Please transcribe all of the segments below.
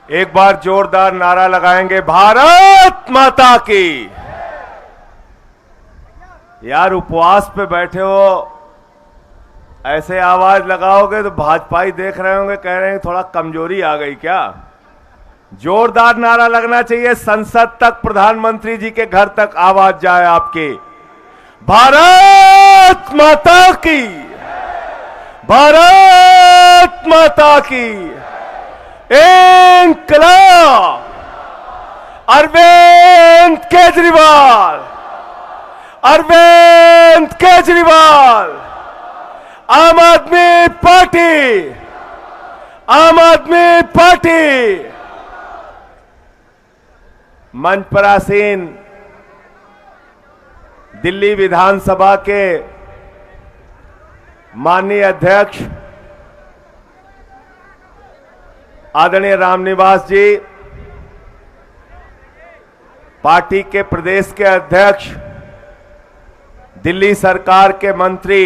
एक बार जोरदार नारा लगाएंगे, भारत माता की। यार उपवास पे बैठे हो, ऐसे आवाज लगाओगे तो भाजपाई देख रहे होंगे, कह रहे हैं थोड़ा कमजोरी आ गई क्या। जोरदार नारा लगना चाहिए, संसद तक, प्रधानमंत्री जी के घर तक आवाज जाए आपकी। भारत माता की, भारत माता की। इंकलाब अरविंद केजरीवाल, अरविंद केजरीवाल। आम आदमी पार्टी, आम आदमी पार्टी। मंच पर आसीन दिल्ली विधानसभा के माननीय अध्यक्ष आदरणीय रामनिवास जी, पार्टी के प्रदेश के अध्यक्ष, दिल्ली सरकार के मंत्री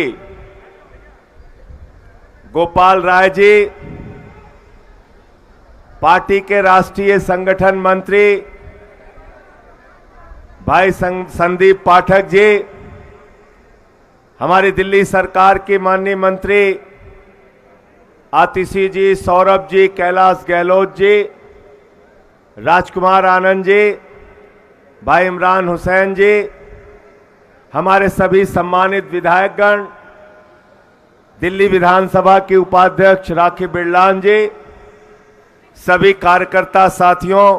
गोपाल राय जी, पार्टी के राष्ट्रीय संगठन मंत्री भाई संदीप पाठक जी, हमारी दिल्ली सरकार की माननीय मंत्री आतिशी जी, सौरभ जी, कैलाश गहलोत जी, राजकुमार आनंद जी, भाई इमरान हुसैन जी, हमारे सभी सम्मानित विधायकगण, दिल्ली विधानसभा के उपाध्यक्ष राखी बिरलान जी, सभी कार्यकर्ता साथियों,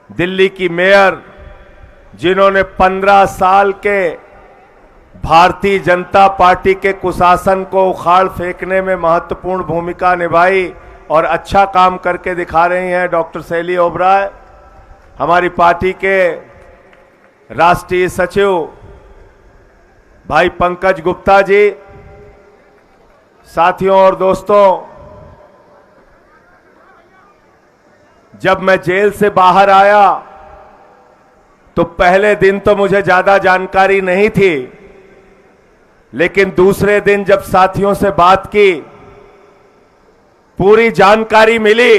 दिल्ली की मेयर जिन्होंने 15 साल के भारतीय जनता पार्टी के कुशासन को उखाड़ फेंकने में महत्वपूर्ण भूमिका निभाई और अच्छा काम करके दिखा रही हैं, डॉक्टर शैली ओबराय, हमारी पार्टी के राष्ट्रीय सचिव भाई पंकज गुप्ता जी, साथियों और दोस्तों, जब मैं जेल से बाहर आया तो पहले दिन तो मुझे ज्यादा जानकारी नहीं थी, लेकिन दूसरे दिन जब साथियों से बात की, पूरी जानकारी मिली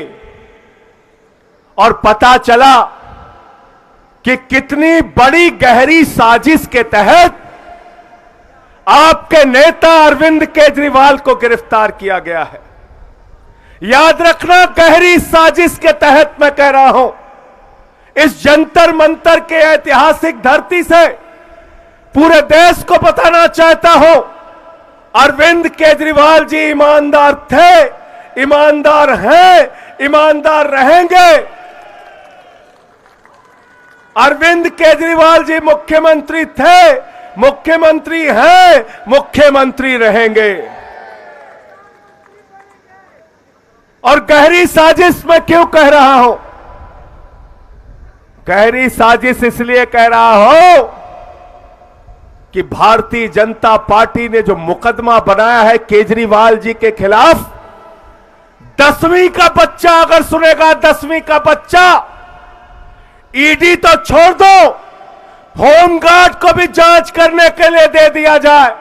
और पता चला कि कितनी बड़ी गहरी साजिश के तहत आपके नेता अरविंद केजरीवाल को गिरफ्तार किया गया है। याद रखना, गहरी साजिश के तहत मैं कह रहा हूं। इस जंतर मंतर के ऐतिहासिक धरती से पूरे देश को बताना चाहता हूं, अरविंद केजरीवाल जी ईमानदार थे, ईमानदार हैं, ईमानदार रहेंगे। अरविंद केजरीवाल जी मुख्यमंत्री थे, मुख्यमंत्री हैं, मुख्यमंत्री रहेंगे। और गहरी साजिश मैं क्यों कह रहा हूं? गहरी साजिश इसलिए कह रहा हूं कि भारतीय जनता पार्टी ने जो मुकदमा बनाया है केजरीवाल जी के खिलाफ, 10वीं का बच्चा अगर सुनेगा, 10वीं का बच्चा, ईडी तो छोड़ दो, होमगार्ड को भी जांच करने के लिए दे दिया जाए,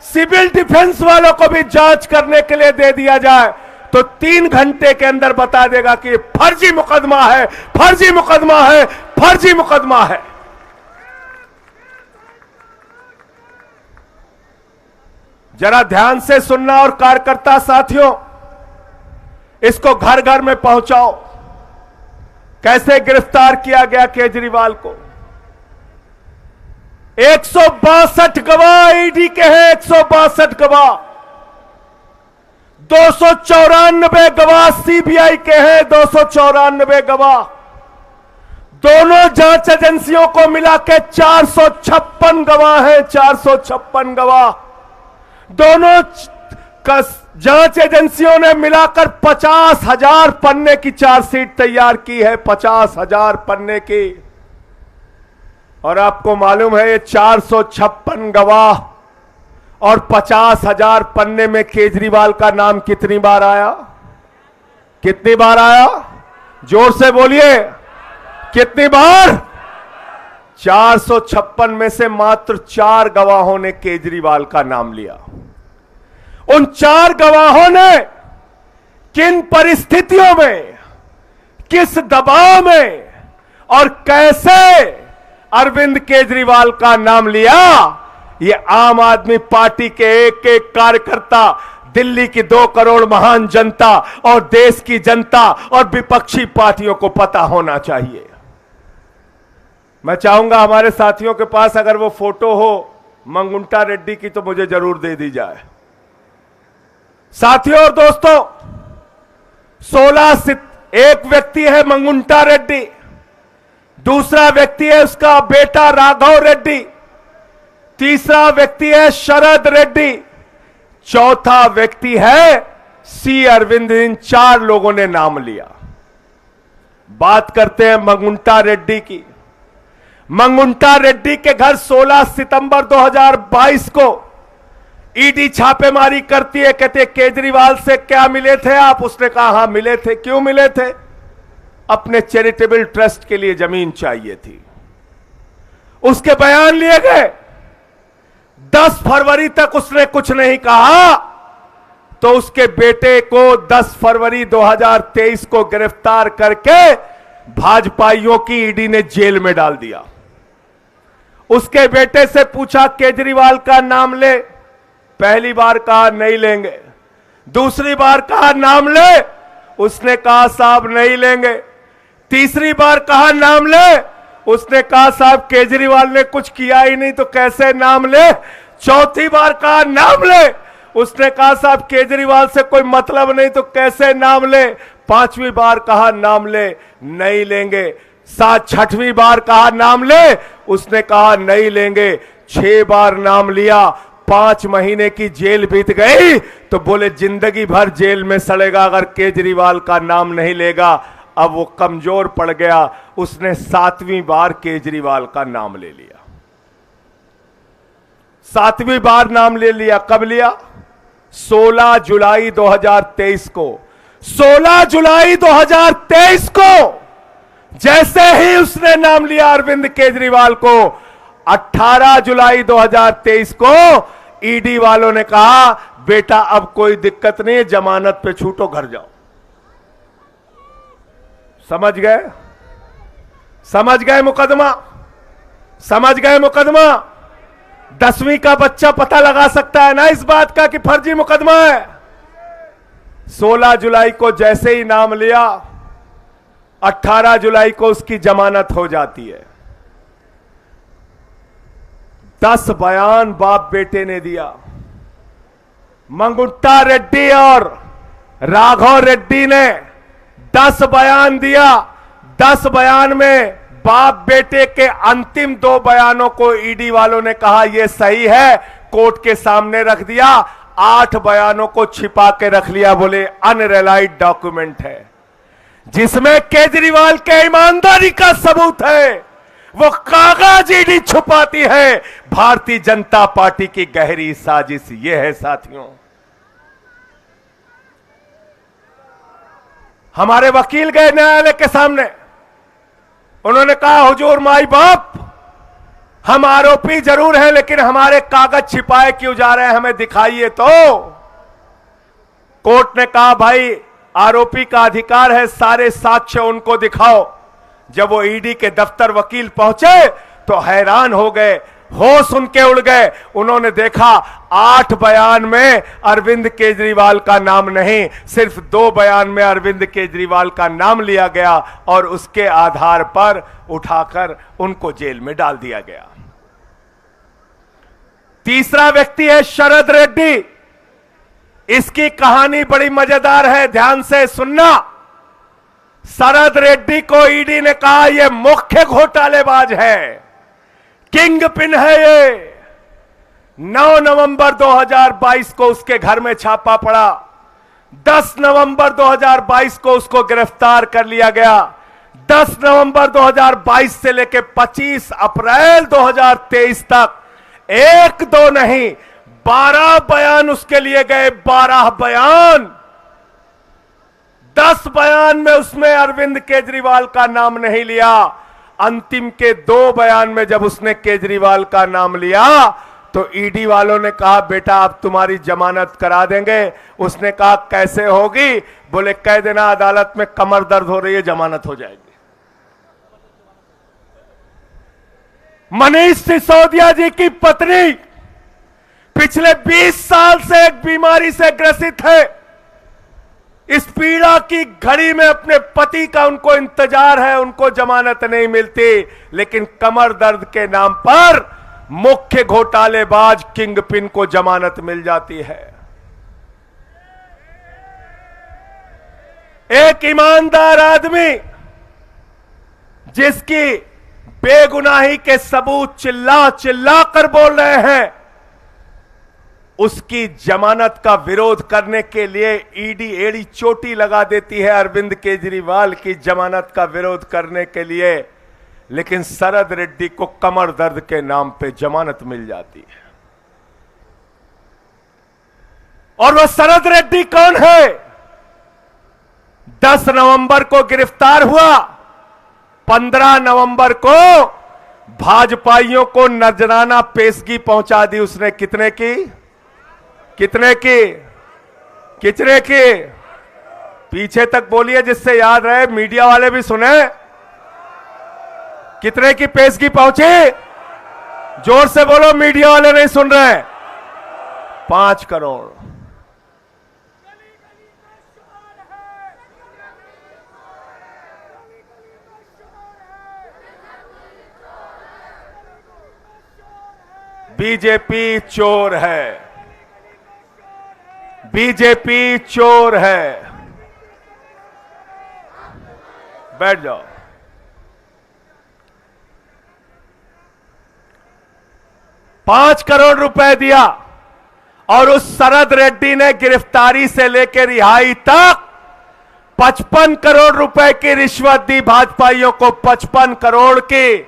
सिविल डिफेंस वालों को भी जांच करने के लिए दे दिया जाए, तो 3 घंटे के अंदर बता देगा कि फर्जी मुकदमा है, फर्जी मुकदमा है, फर्जी मुकदमा है। जरा ध्यान से सुनना और कार्यकर्ता साथियों, इसको घर घर में पहुंचाओ। कैसे गिरफ्तार किया गया केजरीवाल को? 162 गवाह ईडी के हैं, 162 गवाह, 294 गवाह सीबीआई के हैं, 294 गवाह, दोनों जांच एजेंसियों को मिला के 456 गवाह हैं, 456 गवाह। दोनों जांच एजेंसियों ने मिलाकर 50,000 पन्ने की चार्जशीट तैयार की है, 50,000 पन्ने की। और आपको मालूम है, ये 456 गवाह और 50,000 पन्ने में केजरीवाल का नाम कितनी बार आया? कितनी बार आया? जोर से बोलिए, कितनी बार? 456 में से मात्र 4 गवाहों ने केजरीवाल का नाम लिया। उन 4 गवाहों ने किन परिस्थितियों में, किस दबाव में और कैसे अरविंद केजरीवाल का नाम लिया, ये आम आदमी पार्टी के एक एक कार्यकर्ता, दिल्ली की 2 करोड़ महान जनता और देश की जनता और विपक्षी पार्टियों को पता होना चाहिए। मैं चाहूंगा हमारे साथियों के पास अगर वो फोटो हो मंगुंटा रेड्डी की तो मुझे जरूर दे दी जाए। साथियों और दोस्तों, एक व्यक्ति है मंगुंटा रेड्डी, दूसरा व्यक्ति है उसका बेटा राघव रेड्डी, तीसरा व्यक्ति है शरद रेड्डी, चौथा व्यक्ति है सी अरविंद। इन 4 लोगों ने नाम लिया। बात करते हैं मंगुंटा रेड्डी की। मंगुंटा रेड्डी के घर 16 सितंबर 2022 को ईडी छापेमारी करती है। कहते केजरीवाल से क्या मिले थे आप? उसने कहा हां मिले थे। क्यों मिले थे? अपने चैरिटेबल ट्रस्ट के लिए जमीन चाहिए थी। उसके बयान लिए गए। 10 फरवरी तक उसने कुछ नहीं कहा तो उसके बेटे को 10 फरवरी 2023 को गिरफ्तार करके भाजपाइयों की ईडी ने जेल में डाल दिया। उसके बेटे से पूछा केजरीवाल का नाम ले, पहली बार कहा नहीं लेंगे, दूसरी बार कहा नाम ले, उसने कहा साहब नहीं लेंगे, तीसरी बार कहा नाम ले, उसने कहा साहब केजरीवाल ने कुछ किया ही नहीं तो कैसे नाम ले, चौथी बार कहा नाम ले, उसने कहा साहब केजरीवाल से कोई मतलब नहीं तो कैसे नाम ले, पांचवी बार कहा नाम ले, नहीं लेंगे, 6वीं बार कहा नाम ले, उसने कहा नहीं लेंगे, 6 बार नाम लिया, 5 महीने की जेल बीत गई तो बोले जिंदगी भर जेल में सड़ेगा अगर केजरीवाल का नाम नहीं लेगा। अब वो कमजोर पड़ गया, उसने 7वीं बार केजरीवाल का नाम ले लिया। 7वीं बार नाम ले लिया। कब लिया? 16 जुलाई 2023 को। 16 जुलाई 2023 को जैसे ही उसने नाम लिया अरविंद केजरीवाल को, 18 जुलाई 2023 को ईडी वालों ने कहा बेटा अब कोई दिक्कत नहीं है, जमानत पे छूटो, घर जाओ। समझ गए? समझ गए मुकदमा? समझ गए मुकदमा? 10वीं का बच्चा पता लगा सकता है ना इस बात का कि फर्जी मुकदमा है। 16 जुलाई को जैसे ही नाम लिया, 18 जुलाई को उसकी जमानत हो जाती है। 10 बयान बाप बेटे ने दिया। मंगुंटा रेड्डी और राघव रेड्डी ने 10 बयान दिया। 10 बयान में बाप बेटे के अंतिम 2 बयानों को ईडी वालों ने कहा यह सही है, कोर्ट के सामने रख दिया। 8 बयानों को छिपा के रख लिया, बोले अनरिलाइड डॉक्यूमेंट है, जिसमें केजरीवाल के ईमानदारी का सबूत है। वो कागज ईडी छुपाती है। भारतीय जनता पार्टी की गहरी साजिश ये है साथियों। हमारे वकील गए न्यायालय के सामने, उन्होंने कहा हुजूर माई बाप, हम आरोपी जरूर हैं लेकिन हमारे कागज छिपाए क्यों जा रहे हैं, हमें दिखाइए तो। कोर्ट ने कहा भाई आरोपी का अधिकार है, सारे साक्ष्य उनको दिखाओ। जब वो ईडी के दफ्तर वकील पहुंचे तो हैरान हो गए, होश उनके उड़ गए। उन्होंने देखा 8 बयान में अरविंद केजरीवाल का नाम नहीं, सिर्फ 2 बयान में अरविंद केजरीवाल का नाम लिया गया और उसके आधार पर उठाकर उनको जेल में डाल दिया गया। तीसरा व्यक्ति है शरद रेड्डी। इसकी कहानी बड़ी मजेदार है, ध्यान से सुनना। शरद रेड्डी को ईडी ने कहा यह मुख्य घोटालेबाज है, किंग पिन है ये। 9 नवंबर 2022 को उसके घर में छापा पड़ा। 10 नवंबर 2022 को उसको गिरफ्तार कर लिया गया। 10 नवंबर 2022 से लेकर 25 अप्रैल 2023 तक 1-2 नहीं 12 बयान उसके लिए गए। 12 बयान। 10 बयान में उसमें अरविंद केजरीवाल का नाम नहीं लिया। अंतिम के 2 बयान में जब उसने केजरीवाल का नाम लिया तो ईडी वालों ने कहा बेटा अब तुम्हारी जमानत करा देंगे। उसने कहा कैसे होगी? बोले कह देना अदालत में कमर दर्द हो रही है, जमानत हो जाएगी। मनीष सिसोदिया जी की पत्नी पिछले 20 साल से एक बीमारी से ग्रसित है। इस पीड़ा की घड़ी में अपने पति का उनको इंतजार है, उनको जमानत नहीं मिलती, लेकिन कमर दर्द के नाम पर मुख्य घोटालेबाज किंगपिन को जमानत मिल जाती है। एक ईमानदार आदमी जिसकी बेगुनाही के सबूत चिल्ला चिल्ला कर बोल रहे हैं, उसकी जमानत का विरोध करने के लिए ईडी एड़ी चोटी लगा देती है अरविंद केजरीवाल की जमानत का विरोध करने के लिए, लेकिन शरद रेड्डी को कमर दर्द के नाम पे जमानत मिल जाती है। और वह शरद रेड्डी कौन है? 10 नवंबर को गिरफ्तार हुआ, 15 नवंबर को भाजपाइयों को नजराना पेशगी पहुंचा दी उसने। कितने की? कितने की? कितने की? पीछे तक बोलिए जिससे याद रहे, मीडिया वाले भी सुने। कितने की पेशगी पहुंची? जोर से बोलो, मीडिया वाले नहीं सुन रहे। 5 करोड़। बीजेपी चोर है, बीजेपी चोर है। बैठ जाओ। ₹5 करोड़ दिया और उस शरद रेड्डी ने गिरफ्तारी से लेकर रिहाई तक 55 करोड़ रुपए की रिश्वत दी भाजपाइयों को। 55 करोड़ की।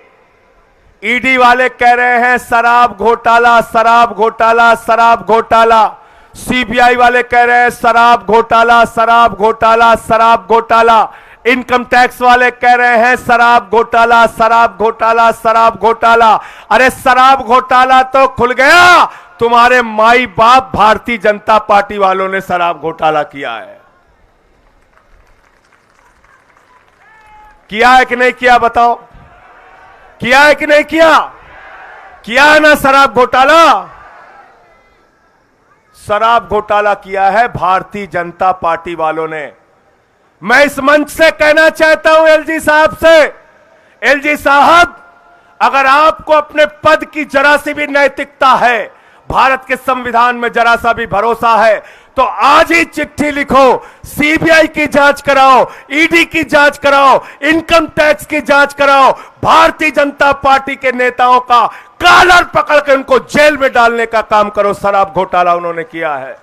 ईडी वाले कह रहे हैं शराब घोटाला, शराब घोटाला, शराब घोटाला। सीबीआई वाले कह रहे हैं शराब घोटाला, शराब घोटाला, शराब घोटाला। इनकम टैक्स वाले कह रहे हैं शराब घोटाला, शराब घोटाला, शराब घोटाला। अरे शराब घोटाला तो खुल गया, तुम्हारे माई बाप भारतीय जनता पार्टी वालों ने शराब घोटाला किया है। किया है कि नहीं किया? बताओ, किया है कि नहीं किया? किया है ना शराब घोटाला? शराब घोटाला किया है भारतीय जनता पार्टी वालों ने। मैं इस मंच से कहना चाहता हूं एलजी साहब से, एलजी साहब, अगर आपको अपने पद की जरा सी भी नैतिकता है, भारत के संविधान में जरा सा भी भरोसा है, तो आज ही चिट्ठी लिखो, सीबीआई की जांच कराओ, ईडी की जांच कराओ, इनकम टैक्स की जांच कराओ, भारतीय जनता पार्टी के नेताओं का कॉलर पकड़ के उनको जेल में डालने का काम करो। शराब घोटाला उन्होंने किया है।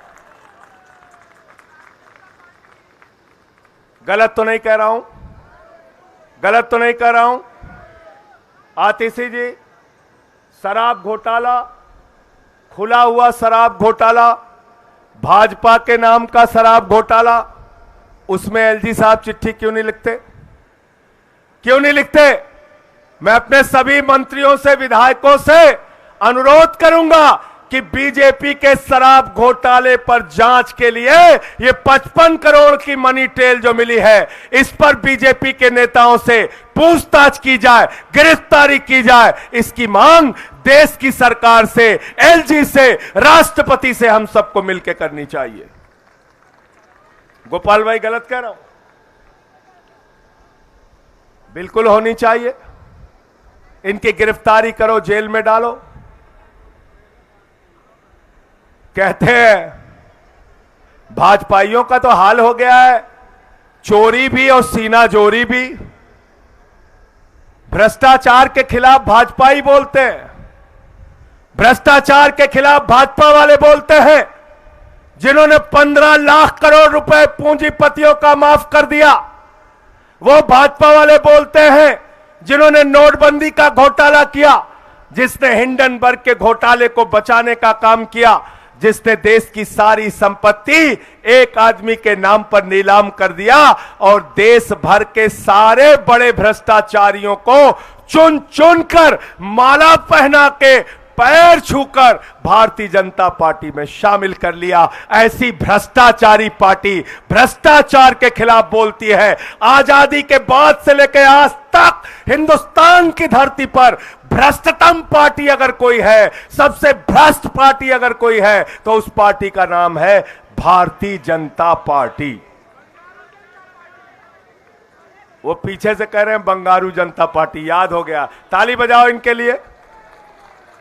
गलत तो नहीं कह रहा हूं? गलत तो नहीं कह रहा हूं? आतिशी जी, शराब घोटाला, खुला हुआ शराब घोटाला, भाजपा के नाम का शराब घोटाला, उसमें एलजी साहब चिट्ठी क्यों नहीं लिखते? क्यों नहीं लिखते? मैं अपने सभी मंत्रियों से, विधायकों से अनुरोध करूंगा कि बीजेपी के शराब घोटाले पर जांच के लिए ये 55 करोड़ की मनी टेल जो मिली है, इस पर बीजेपी के नेताओं से पूछताछ की जाए, गिरफ्तारी की जाए। इसकी मांग देश की सरकार से, एलजी से, राष्ट्रपति से हम सबको मिलकर करनी चाहिए। गोपाल भाई, गलत कह रहा हूं? बिल्कुल होनी चाहिए। इनकी गिरफ्तारी करो, जेल में डालो। कहते हैं भाजपाइयों का तो हाल हो गया है, चोरी भी और सीना जोरी भी। भ्रष्टाचार के खिलाफ भाजपाई बोलते हैं, भ्रष्टाचार के खिलाफ भाजपा वाले बोलते हैं। जिन्होंने 15 लाख करोड़ रुपए पूंजीपतियों का माफ कर दिया, वो भाजपा वाले बोलते हैं। जिन्होंने नोटबंदी का घोटाला किया, जिसने हिंडनबर्ग के घोटाले को बचाने का काम किया, जिसने देश की सारी संपत्ति एक आदमी के नाम पर नीलाम कर दिया और देश भर के सारे बड़े भ्रष्टाचारियों को चुन चुन कर माला पहना के पैर छूकर भारतीय जनता पार्टी में शामिल कर लिया। ऐसी भ्रष्टाचारी पार्टी भ्रष्टाचार के खिलाफ बोलती है। आजादी के बाद से लेकर आज तक हिंदुस्तान की धरती पर भ्रष्टतम पार्टी अगर कोई है, सबसे भ्रष्ट पार्टी अगर कोई है, तो उस पार्टी का नाम है भारतीय जनता पार्टी। वो पीछे से कह रहे हैं बंगारू जनता पार्टी, याद हो गया। ताली बजाओ इनके लिए।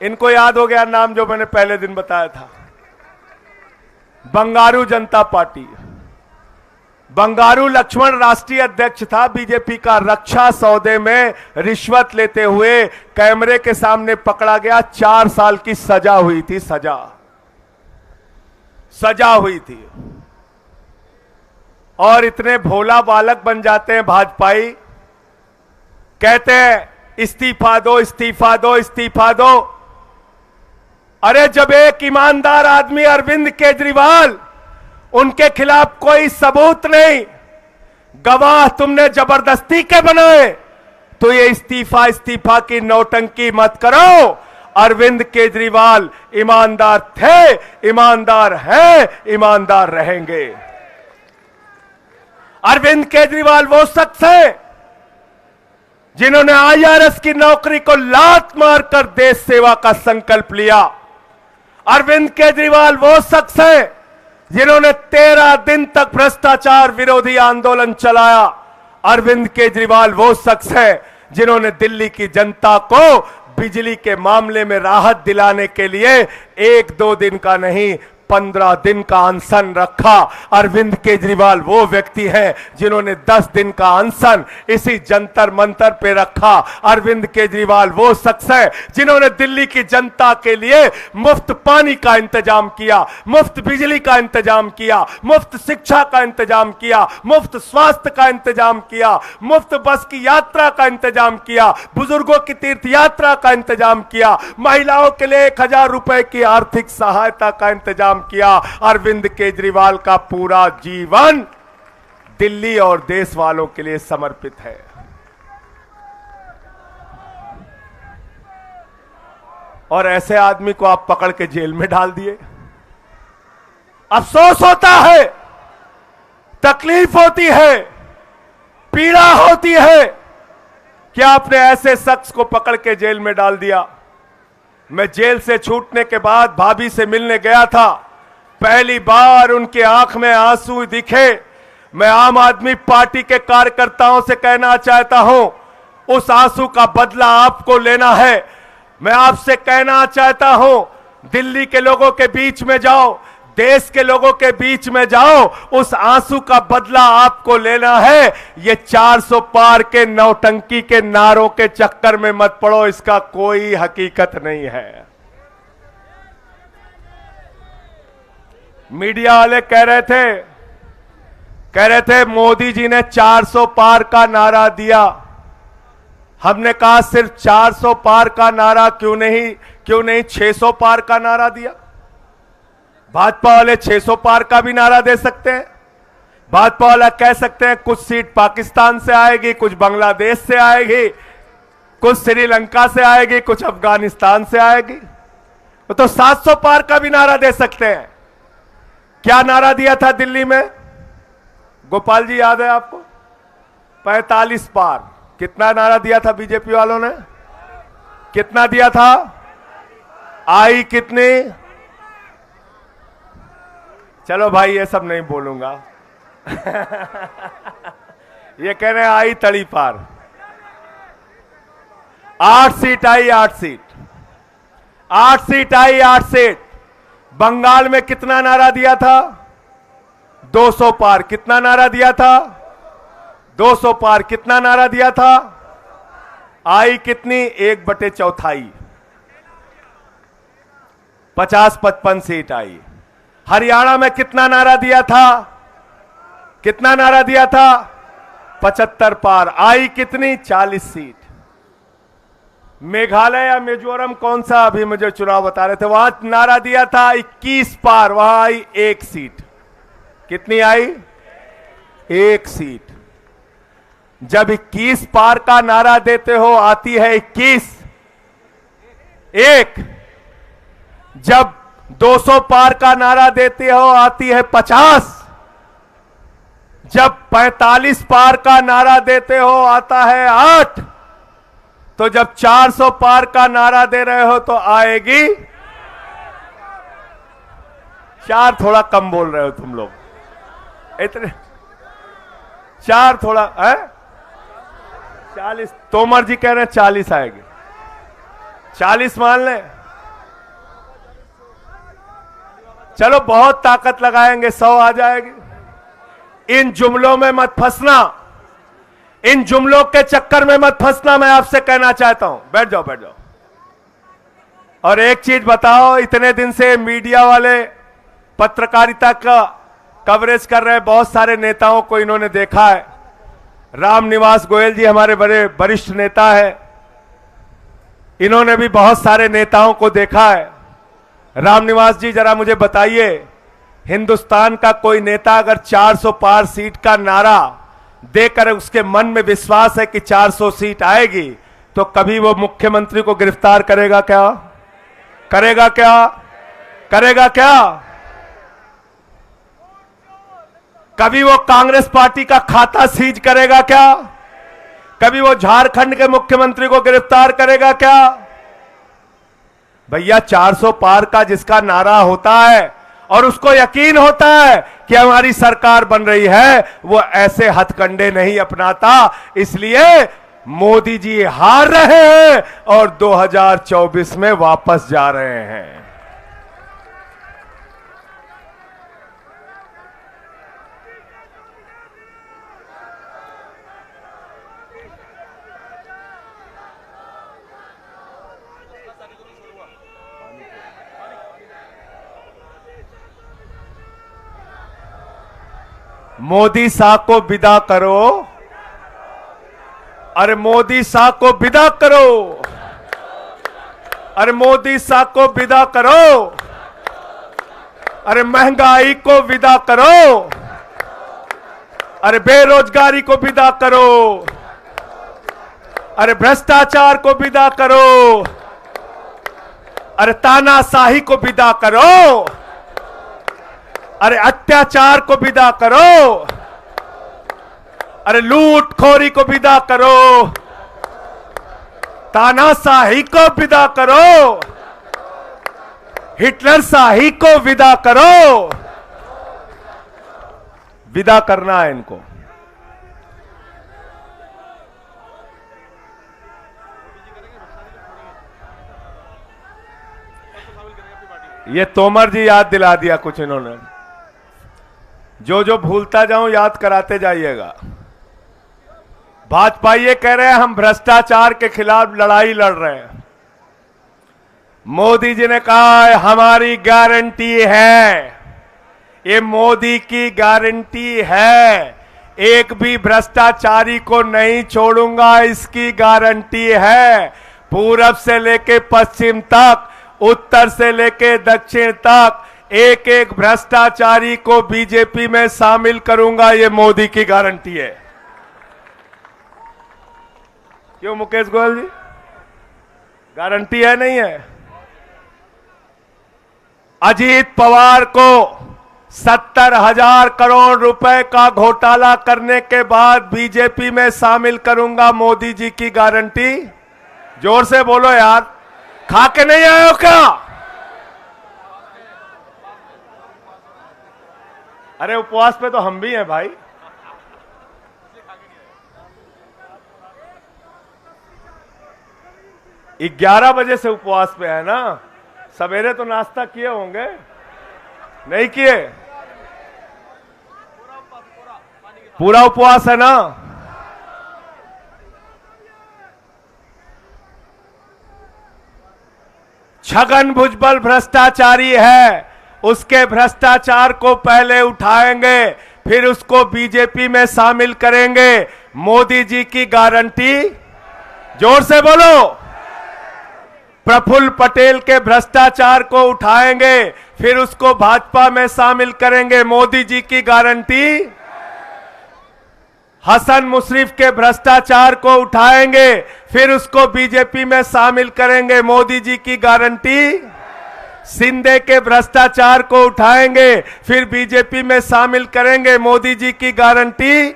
इनको याद हो गया नाम जो मैंने पहले दिन बताया था, बंगारू जनता पार्टी। बंगारू लक्ष्मण राष्ट्रीय अध्यक्ष था बीजेपी का। रक्षा सौदे में रिश्वत लेते हुए कैमरे के सामने पकड़ा गया। 4 साल की सजा हुई थी। सजा हुई थी। और इतने भोला बालक बन जाते हैं भाजपाई, कहते हैं इस्तीफा दो, इस्तीफा दो, इस्तीफा दो। अरे जब एक ईमानदार आदमी अरविंद केजरीवाल, उनके खिलाफ कोई सबूत नहीं, गवाह तुमने जबरदस्ती के बनाए, तो ये इस्तीफा की नौटंकी मत करो। अरविंद केजरीवाल ईमानदार थे, ईमानदार हैं, ईमानदार रहेंगे। अरविंद केजरीवाल वो शख्स है जिन्होंने IRS की नौकरी को लात मारकर देश सेवा का संकल्प लिया। अरविंद केजरीवाल वो शख्स है जिन्होंने 13 दिन तक भ्रष्टाचार विरोधी आंदोलन चलाया। अरविंद केजरीवाल वो शख्स है जिन्होंने दिल्ली की जनता को बिजली के मामले में राहत दिलाने के लिए 1-2 दिन का नहीं, 15 दिन का अनशन रखा। अरविंद केजरीवाल वो व्यक्ति हैं जिन्होंने 10 दिन का अनशन इसी जंतर मंतर पे रखा। अरविंद केजरीवाल वो शख्स है जिन्होंने दिल्ली की जनता के लिए मुफ्त पानी का इंतजाम किया, मुफ्त बिजली का इंतजाम किया, मुफ्त शिक्षा का इंतजाम किया, मुफ्त स्वास्थ्य का इंतजाम किया, मुफ्त बस की यात्रा का इंतजाम किया, बुजुर्गों की तीर्थ यात्रा का इंतजाम किया, महिलाओं के लिए 1000 रुपए की आर्थिक सहायता का इंतजाम किया। अरविंद केजरीवाल का पूरा जीवन दिल्ली और देश वालों के लिए समर्पित है। और ऐसे आदमी को आप पकड़ के जेल में डाल दिए। अफसोस होता है, तकलीफ होती है, पीड़ा होती है कि आपने ऐसे शख्स को पकड़ के जेल में डाल दिया। मैं जेल से छूटने के बाद भाभी से मिलने गया था। पहली बार उनकी आंख में आंसू दिखे। मैं आम आदमी पार्टी के कार्यकर्ताओं से कहना चाहता हूं, उस आंसू का बदला आपको लेना है। मैं आपसे कहना चाहता हूं, दिल्ली के लोगों के बीच में जाओ, देश के लोगों के बीच में जाओ, उस आंसू का बदला आपको लेना है। ये 400 पार के नौटंकी के नारों के चक्कर में मत पड़ो, इसका कोई हकीकत नहीं है। मीडिया वाले कह रहे थे मोदी जी ने 400 पार का नारा दिया। हमने कहा सिर्फ 400 पार का नारा क्यों नहीं 600 पार का नारा दिया। भाजपा वाले 600 पार का भी नारा दे सकते हैं। भाजपा वाला कह सकते हैं कुछ सीट पाकिस्तान से आएगी, कुछ बांग्लादेश से आएगी, कुछ श्रीलंका से आएगी, कुछ अफगानिस्तान से आएगी। तो 700 पार का भी नारा दे सकते हैं। क्या नारा दिया था दिल्ली में, गोपाल जी याद है आपको? 45 पार। कितना नारा दिया था बीजेपी वालों ने? कितना दिया था? आई कितनी? चलो भाई ये सब नहीं बोलूंगा। ये कह रहे हैं आई तड़ी पार। 8 सीट आई, 8 सीट, 8 सीट आई, 8 सीट। बंगाल में कितना नारा दिया था? 200 पार। कितना नारा दिया था? 200 पार। कितना नारा दिया था? आई कितनी? 1/4। 50-55 सीट आई। हरियाणा में कितना नारा दिया था? कितना नारा दिया था? 75 पार। आई कितनी? 40 सीट। मेघालय या मिजोरम कौन सा अभी मुझे चुनाव बता रहे थे, वहां नारा दिया था 21 पार, वहां आई 1 सीट। कितनी आई? 1 सीट। जब 21 पार का नारा देते हो आती है 21, 1 जब 200 पार का नारा देते हो आती है 50, जब 45 पार का नारा देते हो आता है 8, तो जब 400 पार का नारा दे रहे हो तो आएगी 4। थोड़ा कम बोल रहे हो तुम लोग, इतने 4 थोड़ा है 40। तोमर जी कह रहे हैं 40 आएगी, 40 मान लें। चलो बहुत ताकत लगाएंगे, 100 आ जाएगी। इन जुमलों में मत फंसना, इन जुमलों के चक्कर में मत फंसना, मैं आपसे कहना चाहता हूं। बैठ जाओ बैठ जाओ। और एक चीज बताओ, इतने दिन से मीडिया वाले पत्रकारिता का कवरेज कर रहे हैं, बहुत सारे नेताओं को इन्होंने देखा है। रामनिवास गोयल जी हमारे बड़े वरिष्ठ नेता है, इन्होंने भी बहुत सारे नेताओं को देखा है। रामनिवास जी जरा मुझे बताइए, हिंदुस्तान का कोई नेता अगर 400 पार सीट का नारा देकर उसके मन में विश्वास है कि 400 सीट आएगी, तो कभी वो मुख्यमंत्री को गिरफ्तार करेगा क्या? करेगा क्या? करेगा क्या? कभी वो कांग्रेस पार्टी का खाता सीज करेगा क्या? कभी वो झारखंड के मुख्यमंत्री को गिरफ्तार करेगा क्या? भैया 400 पार का जिसका नारा होता है और उसको यकीन होता है कि हमारी सरकार बन रही है, वो ऐसे हथकंडे नहीं अपनाता। इसलिए मोदी जी हार रहे हैं और 2024 में वापस जा रहे हैं। मोदी शाह को विदा करो, अरे मोदी शाह को विदा करो, अरे मोदी शाह को विदा करो, अरे महंगाई को विदा करो, अरे बेरोजगारी को विदा करो, अरे भ्रष्टाचार को विदा करो, अरे तानाशाही को विदा करो, अरे अत्याचार को विदा करो, अरे लूटखोरी को विदा करो, तानाशाही को विदा करो, हिटलर शाही को विदा करो। विदा करना है इनको। ये तोमर जी याद दिला दिया कुछ इन्होंने, जो जो भूलता जाऊं याद कराते जाइएगा। भाजपा ये कह रहे हैं हम भ्रष्टाचार के खिलाफ लड़ाई लड़ रहे हैं। मोदी जी ने कहा है हमारी गारंटी है, ये मोदी की गारंटी है, एक भी भ्रष्टाचारी को नहीं छोड़ूंगा, इसकी गारंटी है। पूरब से लेके पश्चिम तक, उत्तर से लेके दक्षिण तक, एक एक भ्रष्टाचारी को बीजेपी में शामिल करूंगा, ये मोदी की गारंटी है। क्यों मुकेश गोयल जी, गारंटी है नहीं है? अजीत पवार को 70,000 करोड़ रुपए का घोटाला करने के बाद बीजेपी में शामिल करूंगा, मोदी जी की गारंटी। जोर से बोलो यार, खा के नहीं आए हो क्या? अरे उपवास पे तो हम भी हैं भाई। ये 11 बजे से उपवास पे है ना, सवेरे तो नाश्ता किए होंगे, नहीं किए? पूरा उपवास है ना? छगन भुजबल भ्रष्टाचारी है, उसके भ्रष्टाचार को पहले उठाएंगे, फिर उसको बीजेपी में शामिल करेंगे। मोदी जी की गारंटी, जोर से बोलो। प्रफुल्ल पटेल के भ्रष्टाचार को उठाएंगे, फिर उसको भाजपा में शामिल करेंगे, मोदी जी की गारंटी। हसन मुशर्रफ के भ्रष्टाचार को उठाएंगे, फिर उसको बीजेपी में शामिल करेंगे, मोदी जी की गारंटी। शिंदे के भ्रष्टाचार को उठाएंगे, फिर बीजेपी में शामिल करेंगे, मोदी जी की गारंटी।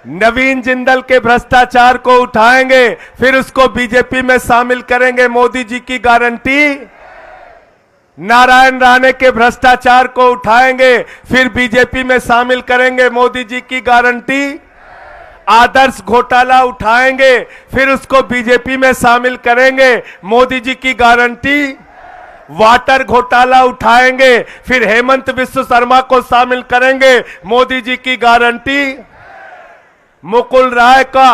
नवीन जिंदल के भ्रष्टाचार को उठाएंगे, फिर उसको बीजेपी में शामिल करेंगे, मोदी जी की गारंटी। नारायण राणे के भ्रष्टाचार को उठाएंगे, फिर बीजेपी में शामिल करेंगे, मोदी जी की गारंटी। आदर्श घोटाला उठाएंगे, फिर उसको बीजेपी में शामिल करेंगे, मोदी जी की गारंटी। वाटर घोटाला उठाएंगे, फिर हेमंत विश्व शर्मा को शामिल करेंगे, मोदी जी की गारंटी। मुकुल राय का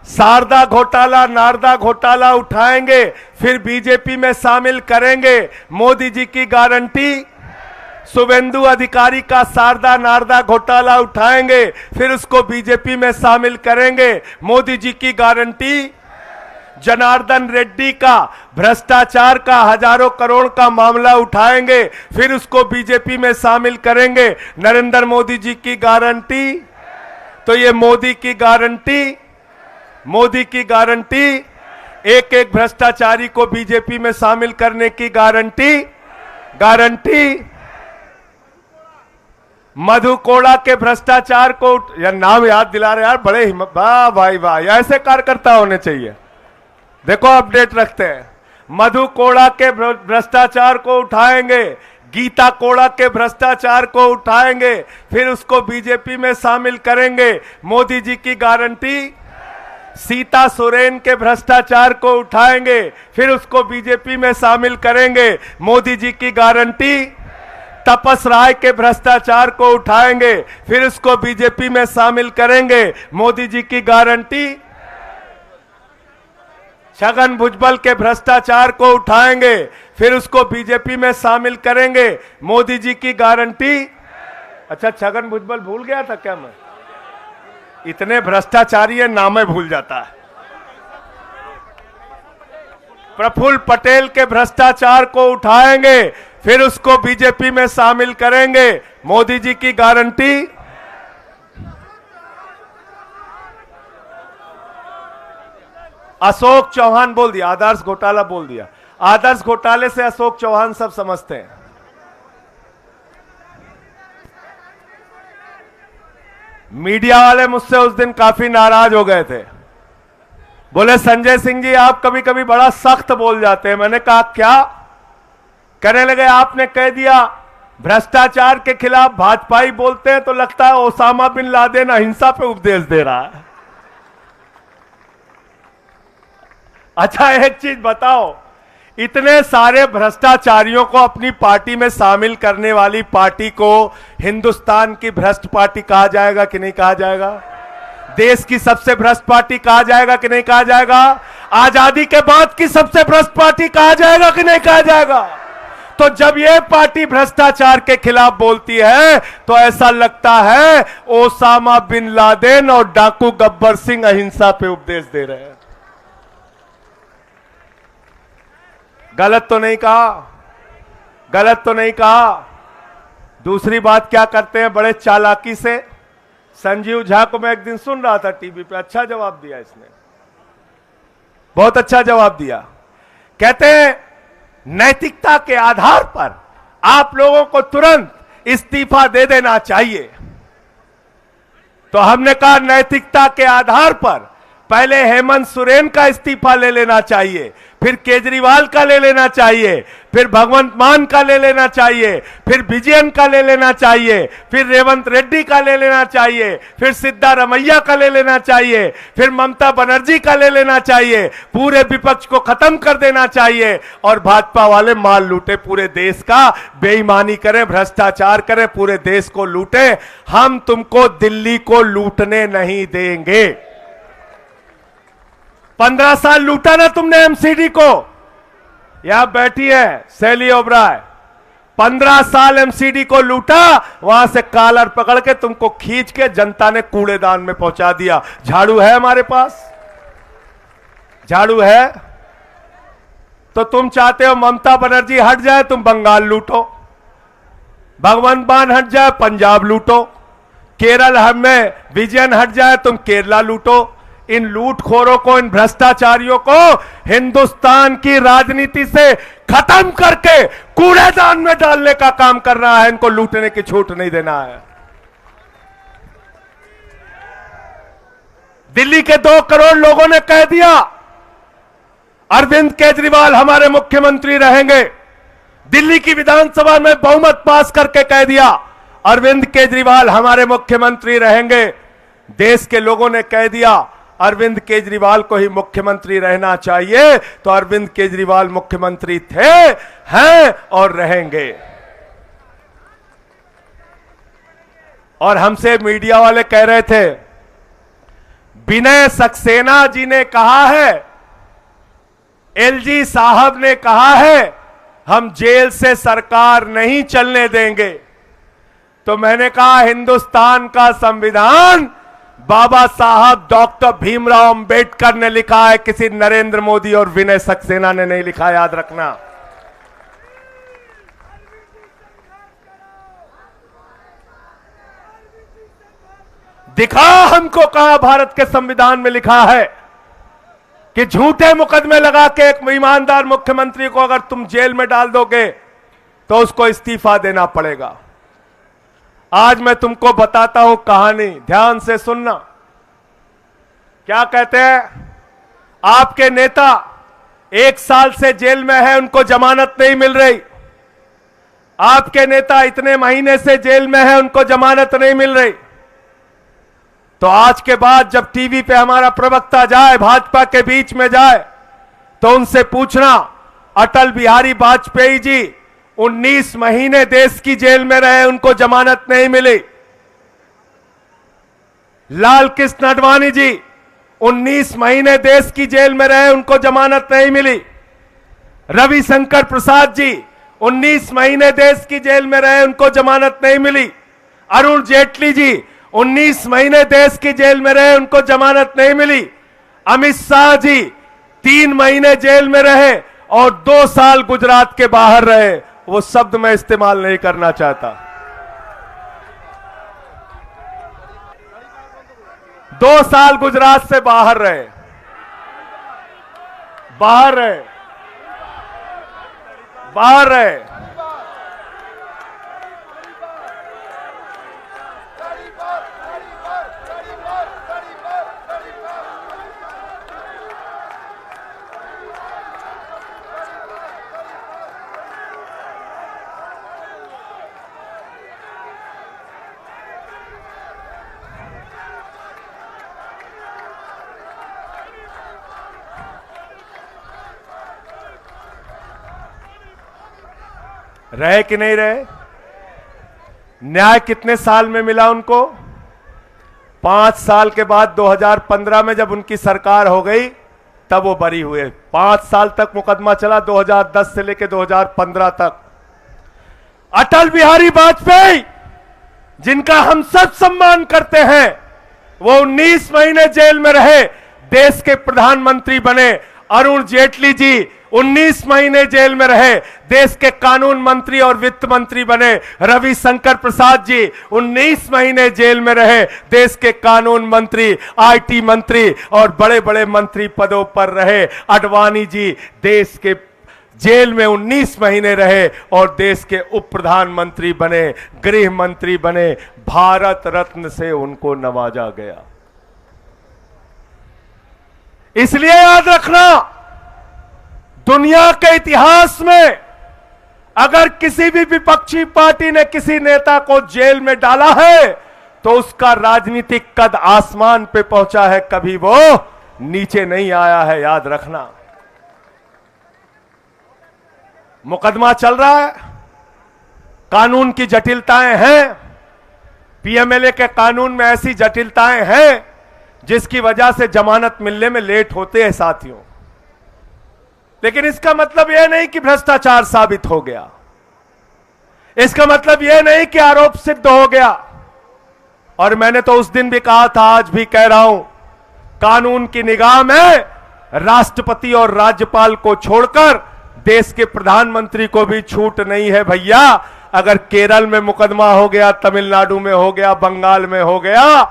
शारदा घोटाला, नारदा घोटाला उठाएंगे, फिर बीजेपी में शामिल करेंगे, मोदी जी की गारंटी। शुभेंदु अधिकारी का शारदा नारदा घोटाला उठाएंगे, फिर उसको बीजेपी में शामिल करेंगे, मोदी जी की गारंटी। जनार्दन रेड्डी का भ्रष्टाचार का हजारों करोड़ का मामला उठाएंगे, फिर उसको बीजेपी में शामिल करेंगे, नरेंद्र मोदी जी की गारंटी। तो ये मोदी की गारंटी, मोदी की गारंटी, एक एक भ्रष्टाचारी को बीजेपी में शामिल करने की गारंटी। गारंटी। मधु कोड़ा के भ्रष्टाचार को, यार नाम याद दिला रहे यार, बड़े हिम्मत, वाह भाई वाह, ऐसे कार्यकर्ता होने चाहिए। देखो अपडेट रखते हैं। मधु कोड़ा के भ्रष्टाचार को उठाएंगे, गीता कोड़ा के भ्रष्टाचार को उठाएंगे, फिर उसको बीजेपी में शामिल करेंगे, मोदी जी की गारंटी। सीता सोरेन के भ्रष्टाचार को उठाएंगे, फिर उसको बीजेपी में शामिल करेंगे, मोदी जी की गारंटी। तपस राय के भ्रष्टाचार को उठाएंगे, फिर उसको बीजेपी में शामिल करेंगे, मोदी जी की गारंटी। छगन भुजबल के भ्रष्टाचार को उठाएंगे, फिर उसको बीजेपी में शामिल करेंगे, मोदी जी की गारंटी। अच्छा, छगन भुजबल भूल गया था क्या मैं? इतने भ्रष्टाचारी है, नाम भूल जाता है। प्रफुल्ल पटेल के भ्रष्टाचार को उठाएंगे, फिर उसको बीजेपी में शामिल करेंगे, मोदी जी की गारंटी। अशोक चौहान बोल दिया, आदर्श घोटाला बोल दिया। आदर्श घोटाले से अशोक चौहान सब समझते हैं। मीडिया वाले मुझसे उस दिन काफी नाराज हो गए थे, बोले संजय सिंह जी आप कभी कभी बड़ा सख्त बोल जाते हैं। मैंने कहा क्या? कहने लगे आपने कह दिया भ्रष्टाचार के खिलाफ भाजपाई बोलते हैं तो लगता है ओसामा बिन लादेन अहिंसा पे उपदेश दे रहा है। अच्छा एक चीज बताओ, इतने सारे भ्रष्टाचारियों को अपनी पार्टी में शामिल करने वाली पार्टी को हिंदुस्तान की भ्रष्ट पार्टी कहा जाएगा कि नहीं कहा जाएगा? देश की सबसे भ्रष्ट पार्टी कहा जाएगा कि नहीं कहा जाएगा? आजादी के बाद की सबसे भ्रष्ट पार्टी कहा जाएगा कि नहीं कहा जाएगा? तो जब ये पार्टी भ्रष्टाचार के खिलाफ बोलती है तो ऐसा लगता है ओसामा बिन लादेन और डाकू गब्बर सिंह अहिंसा पे उपदेश दे रहे हैं। गलत तो नहीं कहा? गलत तो नहीं कहा? दूसरी बात क्या करते हैं बड़े चालाकी से, संजीव झा को मैं एक दिन सुन रहा था टीवी पे, अच्छा जवाब दिया इसने, बहुत अच्छा जवाब दिया। कहते हैं नैतिकता के आधार पर आप लोगों को तुरंत इस्तीफा दे देना चाहिए। तो हमने कहा नैतिकता के आधार पर पहले हेमंत सोरेन का इस्तीफा ले लेना चाहिए, फिर केजरीवाल का ले लेना चाहिए, फिर भगवंत मान का ले लेना चाहिए, फिर विजयन का ले लेना चाहिए, फिर रेवंत रेड्डी का ले लेना चाहिए, फिर सिद्धारमैया का ले लेना चाहिए, फिर ममता बनर्जी का ले लेना चाहिए, पूरे विपक्ष को खत्म कर देना चाहिए और भाजपा वाले माल लूटे पूरे देश का, बेईमानी करें, भ्रष्टाचार करें, पूरे देश को लूटें। हम तुमको दिल्ली को लूटने नहीं देंगे। 15 साल लूटा ना तुमने एमसीडी को। यहां बैठी है शैली ओबराय, 15 साल एमसीडी को लूटा, वहां से कॉलर पकड़ के तुमको खींच के जनता ने कूड़ेदान में पहुंचा दिया। झाड़ू है हमारे पास? झाड़ू है? तो तुम चाहते हो ममता बनर्जी हट जाए, तुम बंगाल लूटो, भगवंत मान हट जाए, पंजाब लूटो, केरल में विजयन हट जाए, तुम केरला लूटो। इन लूटखोरों को, इन भ्रष्टाचारियों को हिंदुस्तान की राजनीति से खत्म करके कूड़ेदान में डालने का काम करना है। इनको लूटने की छूट नहीं देना है। दिल्ली के 2 करोड़ लोगों ने कह दिया अरविंद केजरीवाल हमारे मुख्यमंत्री रहेंगे। दिल्ली की विधानसभा में बहुमत पास करके कह दिया अरविंद केजरीवाल हमारे मुख्यमंत्री रहेंगे। देश के लोगों ने कह दिया अरविंद केजरीवाल को ही मुख्यमंत्री रहना चाहिए। तो अरविंद केजरीवाल मुख्यमंत्री थे, हैं और रहेंगे। और हमसे मीडिया वाले कह रहे थे विनय सक्सेना जी ने कहा है, एलजी साहब ने कहा है हम जेल से सरकार नहीं चलने देंगे। तो मैंने कहा हिंदुस्तान का संविधान बाबा साहब डॉक्टर भीमराव अंबेडकर ने लिखा है, किसी नरेंद्र मोदी और विनय सक्सेना ने नहीं लिखा, याद रखना। दिखा हमको कहां भारत के संविधान में लिखा है कि झूठे मुकदमे लगा के एक ईमानदार मुख्यमंत्री को अगर तुम जेल में डाल दोगे तो उसको इस्तीफा देना पड़ेगा। आज मैं तुमको बताता हूं कहानी, ध्यान से सुनना। क्या कहते हैं, आपके नेता 1 साल से जेल में है, उनको जमानत नहीं मिल रही। आपके नेता इतने महीने से जेल में है, उनको जमानत नहीं मिल रही। तो आज के बाद जब टीवी पे हमारा प्रवक्ता जाए, भाजपा के बीच में जाए, तो उनसे पूछना अटल बिहारी वाजपेयी जी 19 महीने देश की जेल में रहे, उनको जमानत नहीं मिली। लाल कृष्ण आडवाणी जी 19 महीने देश की जेल में रहे, उनको जमानत नहीं मिली। रविशंकर प्रसाद जी 19 महीने देश की जेल में रहे, उनको जमानत नहीं मिली। अरुण जेटली जी 19 महीने देश की जेल में रहे, उनको जमानत नहीं मिली। अमित शाह जी 3 महीने जेल में रहे और 2 साल गुजरात के बाहर रहे। वो शब्द मैं इस्तेमाल नहीं करना चाहता। 2 साल गुजरात से बाहर रहे, बाहर रहे, बाहर रहे। रहे कि नहीं रहे? न्याय कितने साल में मिला उनको? 5 साल के बाद 2015 में जब उनकी सरकार हो गई तब वो बरी हुए। 5 साल तक मुकदमा चला, 2010 से लेकर 2015 तक। अटल बिहारी वाजपेयी जिनका हम सब सम्मान करते हैं, वो 19 महीने जेल में रहे, देश के प्रधानमंत्री बने। अरुण जेटली जी 19 महीने जेल में रहे, देश के कानून मंत्री और वित्त मंत्री बने। रविशंकर प्रसाद जी 19 महीने जेल में रहे, देश के कानून मंत्री, आईटी मंत्री और बड़े बड़े मंत्री पदों पर रहे। आडवाणी जी देश के जेल में 19 महीने रहे और देश के उप प्रधानमंत्री बने, गृह मंत्री बने। भारत रत्न से उनको नवाजा गया। इसलिए याद रखना, दुनिया के इतिहास में अगर किसी भी विपक्षी पार्टी ने किसी नेता को जेल में डाला है तो उसका राजनीतिक कद आसमान पे पहुंचा है, कभी वो नीचे नहीं आया है, याद रखना। मुकदमा चल रहा है, कानून की जटिलताएं हैं, पीएमएलए के कानून में ऐसी जटिलताएं हैं जिसकी वजह से जमानत मिलने में लेट होते हैं साथियों। लेकिन इसका मतलब यह नहीं कि भ्रष्टाचार साबित हो गया, इसका मतलब यह नहीं कि आरोप सिद्ध हो गया। और मैंने तो उस दिन भी कहा था, आज भी कह रहा हूं, कानून की निगाह में राष्ट्रपति और राज्यपाल को छोड़कर देश के प्रधानमंत्री को भी छूट नहीं है भैया। अगर केरल में मुकदमा हो गया, तमिलनाडु में हो गया, बंगाल में हो गया,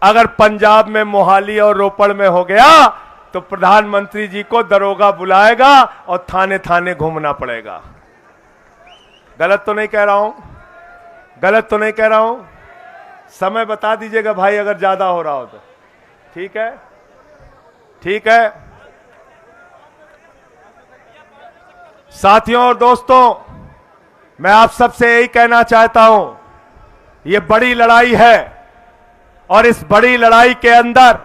अगर पंजाब में मोहाली और रोपड़ में हो गया तो प्रधानमंत्री जी को दरोगा बुलाएगा और थाने थाने घूमना पड़ेगा। गलत तो नहीं कह रहा हूं? गलत तो नहीं कह रहा हूं? समय बता दीजिएगा भाई अगर ज्यादा हो रहा हो तो। ठीक है, ठीक है। साथियों और दोस्तों, मैं आप सबसे यही कहना चाहता हूं, ये बड़ी लड़ाई है और इस बड़ी लड़ाई के अंदर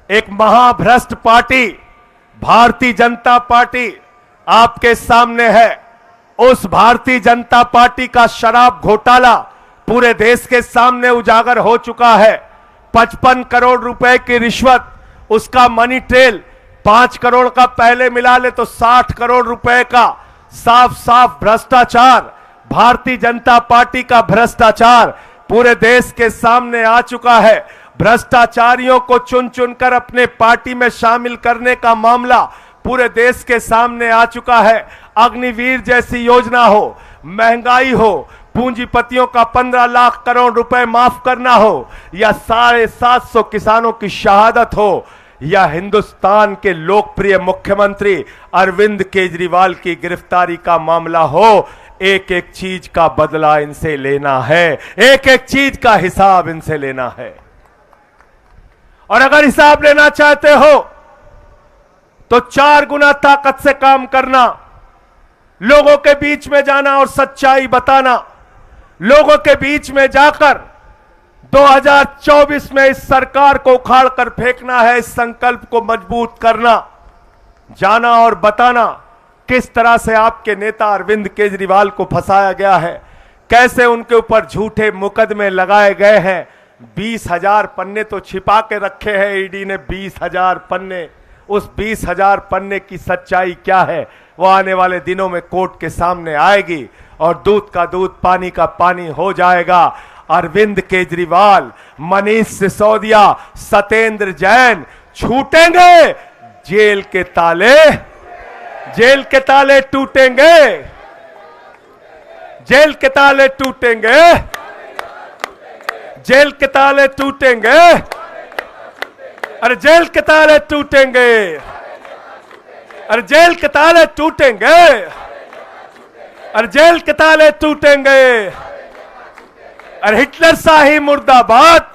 एक महाभ्रष्ट पार्टी भारतीय जनता पार्टी आपके सामने है। उस भारतीय जनता पार्टी का शराब घोटाला पूरे देश के सामने उजागर हो चुका है। 55 करोड़ रुपए की रिश्वत, उसका मनी ट्रेल, 5 करोड़ का पहले मिला ले तो 60 करोड़ रुपए का साफ साफ भ्रष्टाचार, भारतीय जनता पार्टी का भ्रष्टाचार पूरे देश के सामने आ चुका है। भ्रष्टाचारियों को चुन चुनकर अपने पार्टी में शामिल करने का मामला पूरे देश के सामने आ चुका है। अग्निवीर जैसी योजना हो, महंगाई हो, पूंजीपतियों का 15 लाख करोड़ रुपए माफ करना हो, या 750 किसानों की शहादत हो, या हिंदुस्तान के लोकप्रिय मुख्यमंत्री अरविंद केजरीवाल की गिरफ्तारी का मामला हो, एक एक चीज का बदला इनसे लेना है, एक एक चीज का हिसाब इनसे लेना है। और अगर हिसाब लेना चाहते हो तो 4 गुना ताकत से काम करना, लोगों के बीच में जाना और सच्चाई बताना, लोगों के बीच में जाकर 2024 में इस सरकार को उखाड़ कर फेंकना है, इस संकल्प को मजबूत करना, जाना और बताना किस तरह से आपके नेता अरविंद केजरीवाल को फंसाया गया है, कैसे उनके ऊपर झूठे मुकदमे लगाए गए हैं। 20,000 पन्ने तो छिपा के रखे हैं ईडी ने, 20,000 पन्ने। उस 20,000 पन्ने की सच्चाई क्या है वो आने वाले दिनों में कोर्ट के सामने आएगी और दूध का दूध, पानी का पानी हो जाएगा। अरविंद केजरीवाल, मनीष सिसोदिया, सत्येंद्र जैन छूटेंगे, जेल के ताले, जेल के ताले टूटेंगे, जेल के ताले टूटेंगे, जेल के ताले टूटेंगे, अरे जेल के ताले टूटेंगे, अरे जेल के ताले टूटेंगे, अरे जेल के ताले टूटेंगे। अरे हिटलर शाही मुर्दाबाद,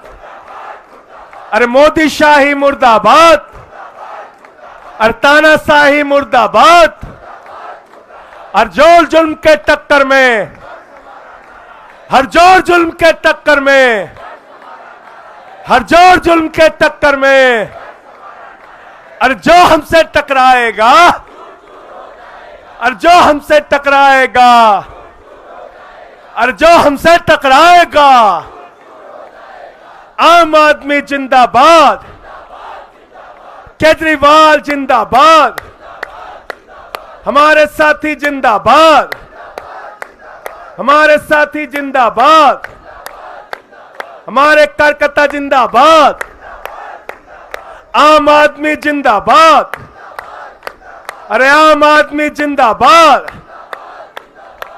अरे मोदी शाही मुर्दाबाद, अरे तानाशाही मुर्दाबाद। हर जोर जुल्म के टक्कर में, हर जोर जुल्म के टक्कर में, हर जोर जुल्म के टक्कर में, अरे जो हमसे टकराएगा, अरे जो हमसे टकराएगा, अरे जो हमसे टकराएगा, आम आदमी जिंदाबाद, केजरीवाल जिंदाबाद, हमारे साथी जिंदाबाद, हमारे साथी जिंदाबाद, हमारे कार्यकर्ता जिंदाबाद, आम आदमी जिंदाबाद, अरे आम आदमी जिंदाबाद।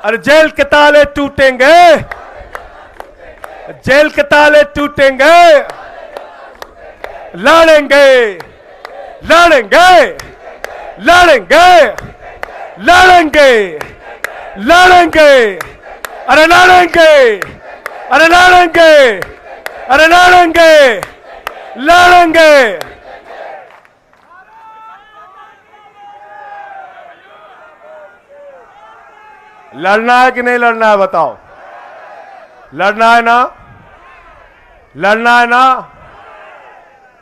अरे जेल के ताले टूटेंगे, जेल के ताले टूटेंगे, लड़ेंगे, लड़ेंगे, लड़ेंगे, लड़ेंगे, लड़ेंगे, अरे लड़ेंगे, अरे लड़ेंगे, अरे लड़ेंगे, लड़ेंगे। लड़ना है कि नहीं लड़ना है बताओ? लड़ना है ना? लड़ना है ना?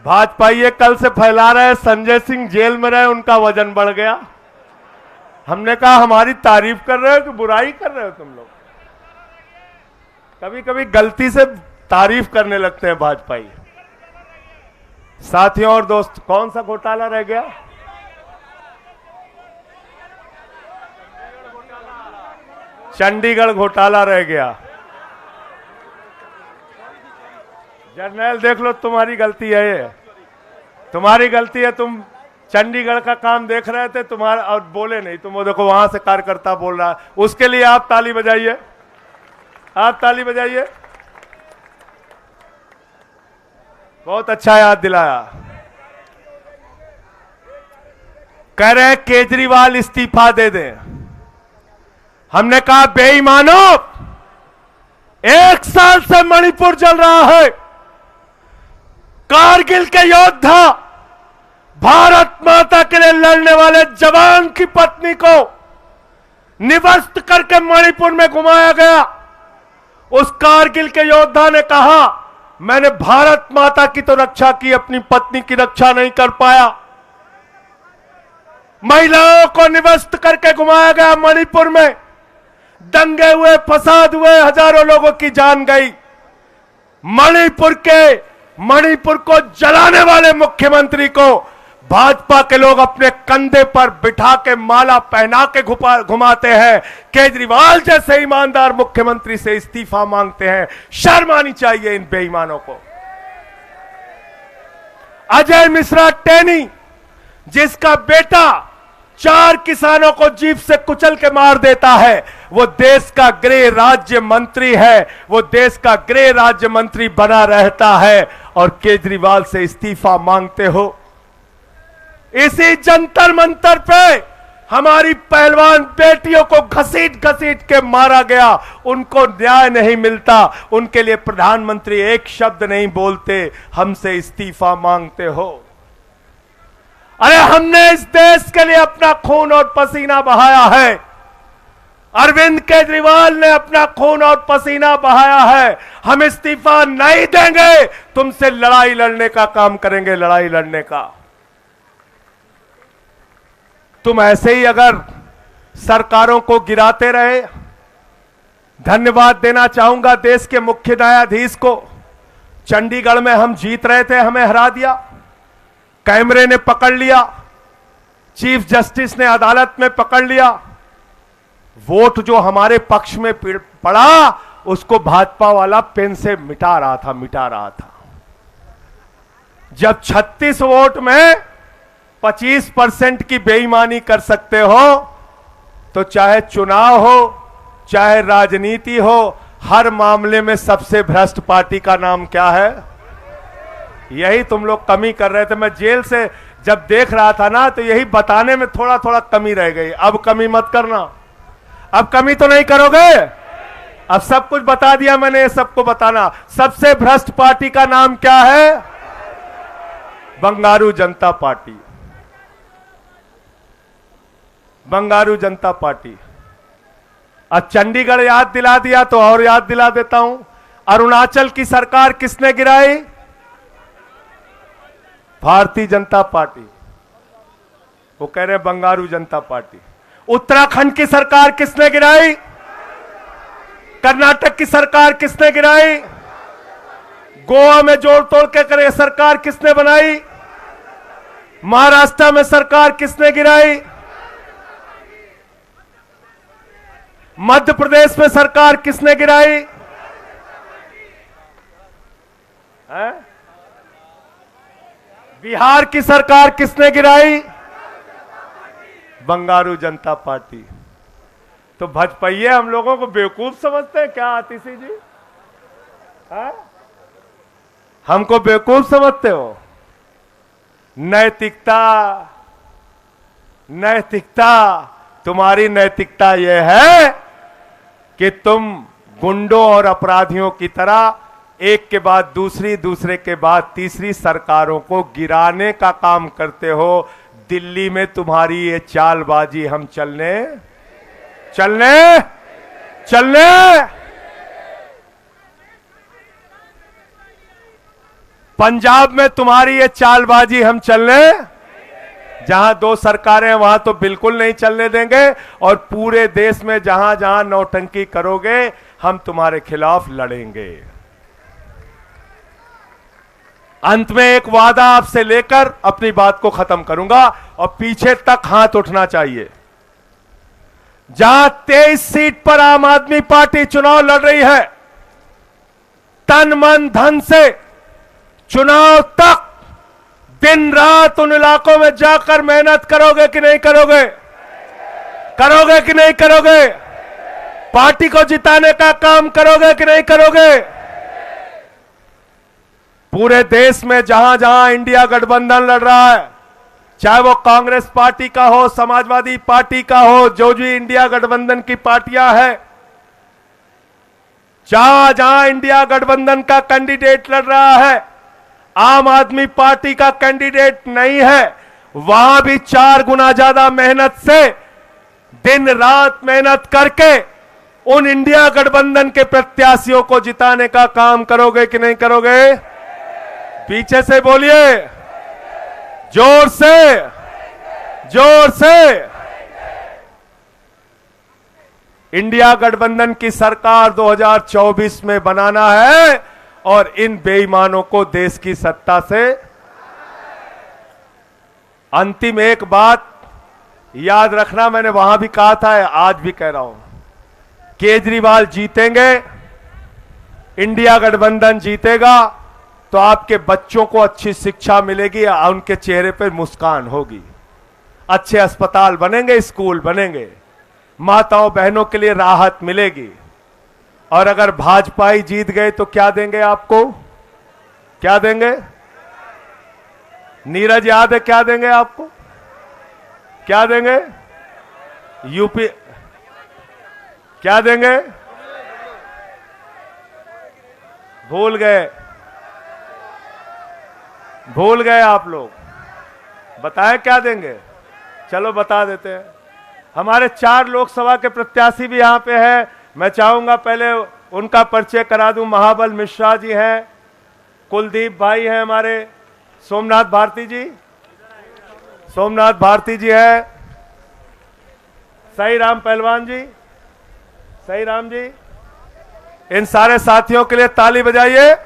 भाजपा ये कल से फैला रहे संजय सिंह जेल में रहे, उनका वजन बढ़ गया। हमने कहा हमारी तारीफ कर रहे हो कि बुराई कर रहे हो तुम लोग? कभी कभी गलती से तारीफ करने लगते हैं भाजपाई। साथियों और दोस्त, कौन सा घोटाला रह गया? चंडीगढ़ घोटाला रह गया। जर्नैल देख लो, तुम्हारी गलती है ये, तुम्हारी गलती है। तुम चंडीगढ़ का काम देख रहे थे, तुम्हारा और बोले नहीं। तुम वो देखो वहां से कार्यकर्ता बोल रहा है, उसके लिए आप ताली बजाइए, आप ताली बजाइए। बहुत अच्छा याद दिलाया। कह रहे केजरीवाल इस्तीफा दे दें। हमने कहा बेईमानो, 1 साल से मणिपुर जल रहा है। कारगिल के योद्धा, भारत माता के लिए लड़ने वाले जवान की पत्नी को निवस्त करके मणिपुर में घुमाया गया। उस कारगिल के योद्धा ने कहा, मैंने भारत माता की तो रक्षा की, अपनी पत्नी की रक्षा नहीं कर पाया। महिलाओं को निवस्त करके घुमाया गया मणिपुर में। दंगे हुए, फसाद हुए, हजारों लोगों की जान गई। मणिपुर को जलाने वाले मुख्यमंत्री को भाजपा के लोग अपने कंधे पर बिठा के माला पहना के घुमाते हैं। केजरीवाल जैसे ईमानदार मुख्यमंत्री से इस्तीफा मांगते हैं। शर्म आनी चाहिए इन बेईमानों को। अजय मिश्रा टेनी, जिसका बेटा 4 किसानों को जीप से कुचल के मार देता है, वो देश का गृह राज्य मंत्री है। वो देश का गृह राज्य मंत्री बना रहता है और केजरीवाल से इस्तीफा मांगते हो। इसी जंतर मंतर पे हमारी पहलवान बेटियों को घसीट घसीट के मारा गया। उनको न्याय नहीं मिलता। उनके लिए प्रधानमंत्री एक शब्द नहीं बोलते, हमसे इस्तीफा मांगते हो। अरे हमने इस देश के लिए अपना खून और पसीना बहाया है। अरविंद केजरीवाल ने अपना खून और पसीना बहाया है। हम इस्तीफा नहीं देंगे, तुमसे लड़ाई लड़ने का काम करेंगे, लड़ाई लड़ने का। तुम ऐसे ही अगर सरकारों को गिराते रहे। धन्यवाद देना चाहूंगा देश के मुख्य न्यायाधीश को। चंडीगढ़ में हम जीत रहे थे, हमें हरा दिया, कैमरे ने पकड़ लिया, चीफ जस्टिस ने अदालत में पकड़ लिया। वोट जो हमारे पक्ष में पड़ा, उसको भाजपा वाला पेन से मिटा रहा था। जब 36 वोट में 25% की बेईमानी कर सकते हो, तो चाहे चुनाव हो, चाहे राजनीति हो, हर मामले में सबसे भ्रष्ट पार्टी का नाम क्या है? यही तुम लोग कमी कर रहे थे। मैं जेल से जब देख रहा था ना, तो यही बताने में थोड़ा थोड़ा कमी रह गई। अब कमी मत करना। अब कमी तो नहीं करोगे? अब सब कुछ बता दिया मैंने, सबको बताना। सबसे भ्रष्ट पार्टी का नाम क्या है? बंगारू जनता पार्टी। बंगारू जनता पार्टी। अब चंडीगढ़ याद दिला दिया तो और याद दिला देता हूं। अरुणाचल की सरकार किसने गिराई? भारतीय जनता पार्टी। वो कह रहे बंगारू जनता पार्टी। उत्तराखंड की सरकार किसने गिराई? कर्नाटक की सरकार किसने गिराई? गोवा में जोड़ तोड़ के करे सरकार किसने बनाई? महाराष्ट्र में सरकार किसने गिराई? मध्य प्रदेश में सरकार किसने गिराई? बिहार की सरकार किसने गिराई? बंगारू जनता पार्टी। तो भाजपाइये हम लोगों को बेवकूफ समझते हैं क्या आतिशी जी? हमको बेवकूफ समझते हो? नैतिकता, नैतिकता, तुम्हारी नैतिकता यह है कि तुम गुंडों और अपराधियों की तरह एक के बाद दूसरी, दूसरे के बाद तीसरी सरकारों को गिराने का काम करते हो। दिल्ली में तुम्हारी ये चालबाजी हम चलने पंजाब में तुम्हारी ये चालबाजी हम चलने, जहां 2 सरकारें हैं वहां तो बिल्कुल नहीं चलने देंगे। और पूरे देश में जहां जहां नौटंकी करोगे, हम तुम्हारे खिलाफ लड़ेंगे। अंत में एक वादा आपसे लेकर अपनी बात को खत्म करूंगा, और पीछे तक हाथ उठना चाहिए। जहां 23 सीट पर आम आदमी पार्टी चुनाव लड़ रही है, तन मन धन से चुनाव तक दिन रात उन इलाकों में जाकर मेहनत करोगे कि नहीं करोगे? करोगे कि नहीं करोगे? पार्टी को जिताने का काम करोगे कि नहीं करोगे? पूरे देश में जहां जहां इंडिया गठबंधन लड़ रहा है, चाहे वो कांग्रेस पार्टी का हो, समाजवादी पार्टी का हो, जो भी इंडिया गठबंधन की पार्टियां हैं, जहां जहां इंडिया गठबंधन का कैंडिडेट लड़ रहा है, आम आदमी पार्टी का कैंडिडेट नहीं है, वहां भी 4 गुना ज्यादा मेहनत से दिन रात मेहनत करके उन इंडिया गठबंधन के प्रत्याशियों को जिताने का काम करोगे कि नहीं करोगे? पीछे से बोलिए, जोर से, जोर से। इंडिया गठबंधन की सरकार 2024 में बनाना है और इन बेईमानों को देश की सत्ता से। अंतिम एक बात याद रखना, मैंने वहां भी कहा था, आज भी कह रहा हूं, केजरीवाल जीतेंगे, इंडिया गठबंधन जीतेगा तो आपके बच्चों को अच्छी शिक्षा मिलेगी, उनके चेहरे पर मुस्कान होगी, अच्छे अस्पताल बनेंगे, स्कूल बनेंगे, माताओं बहनों के लिए राहत मिलेगी। और अगर भाजपा ही जीत गए तो क्या देंगे आपको? क्या देंगे? नीरज याद है क्या देंगे आपको? क्या देंगे? यूपी क्या देंगे? भूल गए, भूल गए आप लोग। बताएं क्या देंगे? चलो बता देते हैं। हमारे 4 लोकसभा के प्रत्याशी भी यहां पे हैं। मैं चाहूंगा पहले उनका परिचय करा दूं। महाबल मिश्रा जी हैं, कुलदीप भाई हैं, हमारे सोमनाथ भारती जी, सोमनाथ भारती जी है, सही राम पहलवान जी, सही राम जी। इन सारे साथियों के लिए ताली बजाइए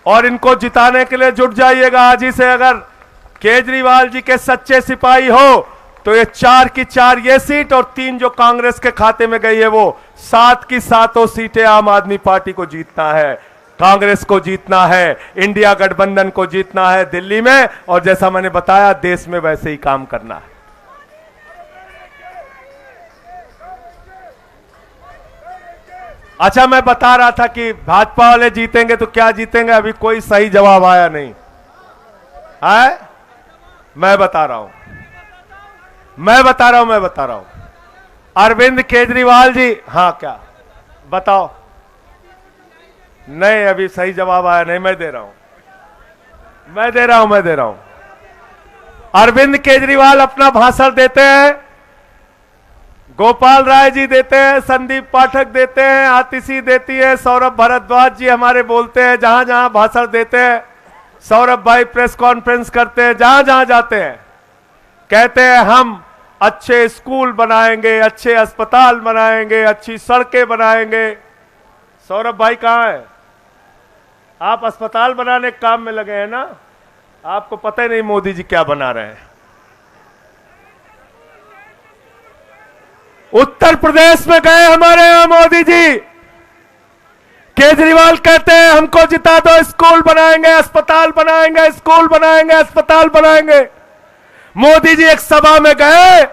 और इनको जिताने के लिए जुट जाइएगा आज ही से। अगर केजरीवाल जी के सच्चे सिपाही हो तो ये 4 की 4 ये सीट और 3 जो कांग्रेस के खाते में गई है वो 7 की 7 सीटें आम आदमी पार्टी को जीतना है, कांग्रेस को जीतना है, इंडिया गठबंधन को जीतना है दिल्ली में, और जैसा मैंने बताया देश में वैसे ही काम करना है। अच्छा, मैं बता रहा था कि भाजपा वाले जीतेंगे तो क्या जीतेंगे, अभी कोई सही जवाब आया नहीं है। मैं बता रहा हूं, मैं बता रहा हूं। अरविंद केजरीवाल जी, हाँ क्या बताओ? नहीं, अभी सही जवाब आया नहीं। मैं दे रहा हूं। अरविंद केजरीवाल अपना भाषण देते हैं, गोपाल राय जी देते हैं, संदीप पाठक देते हैं, आतिशी देती है, सौरभ भारद्वाज जी हमारे बोलते हैं, जहां जहां भाषण देते हैं, सौरभ भाई प्रेस कॉन्फ्रेंस करते हैं, जहां जहां जाते हैं कहते हैं हम अच्छे स्कूल बनाएंगे, अच्छे अस्पताल बनाएंगे, अच्छी सड़कें बनाएंगे। सौरभ भाई कहां है? आप अस्पताल बनाने के काम में लगे हैं ना, आपको पता ही नहीं मोदी जी क्या बना रहे हैं। उत्तर प्रदेश में गए हमारे यहां मोदी जी, केजरीवाल कहते हैं हमको जिता दो, स्कूल बनाएंगे, अस्पताल बनाएंगे, स्कूल बनाएंगे, अस्पताल बनाएंगे। मोदी जी एक सभा में गए,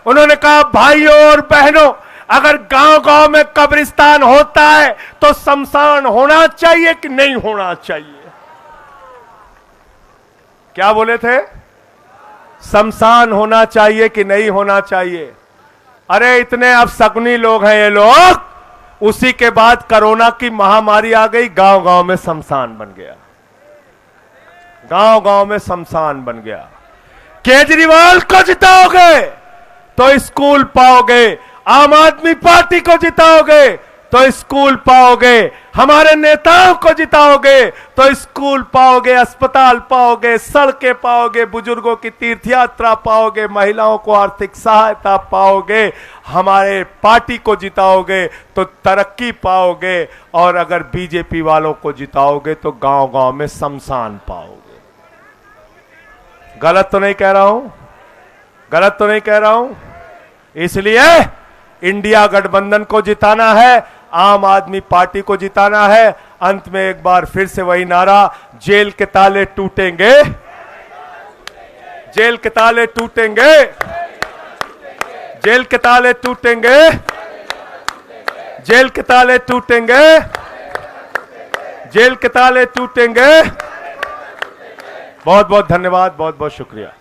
उन्होंने कहा भाइयों और बहनों, अगर गांव गांव में कब्रिस्तान होता है तो शमशान होना चाहिए कि नहीं होना चाहिए? क्या बोले थे? शमशान होना चाहिए कि नहीं होना चाहिए? अरे इतने अब शकुनी लोग हैं ये लोग। उसी के बाद कोरोना की महामारी आ गई, गांव गांव में शमशान बन गया, गांव गांव में शमशान बन गया। केजरीवाल को जिताओगे तो स्कूल पाओगे, आम आदमी पार्टी को जिताओगे तो स्कूल पाओगे, हमारे नेताओं को जिताओगे तो स्कूल पाओगे, अस्पताल पाओगे, सड़कें पाओगे, बुजुर्गों की तीर्थ यात्रा पाओगे, महिलाओं को आर्थिक सहायता पाओगे, हमारे पार्टी को जिताओगे तो तरक्की पाओगे, और अगर बीजेपी वालों को जिताओगे तो गांव गांव में शमशान पाओगे। गलत तो नहीं कह रहा हूं? गलत तो नहीं कह रहा हूं? इसलिए इंडिया गठबंधन को जिताना है, आम आदमी पार्टी को जिताना है। अंत में एक बार फिर से वही नारा, जेल के ताले टूटेंगे, जेल के ताले टूटेंगे, जेल के ताले टूटेंगे, जेल के ताले टूटेंगे, जेल के ताले टूटेंगे। बहुत बहुत धन्यवाद, बहुत बहुत शुक्रिया।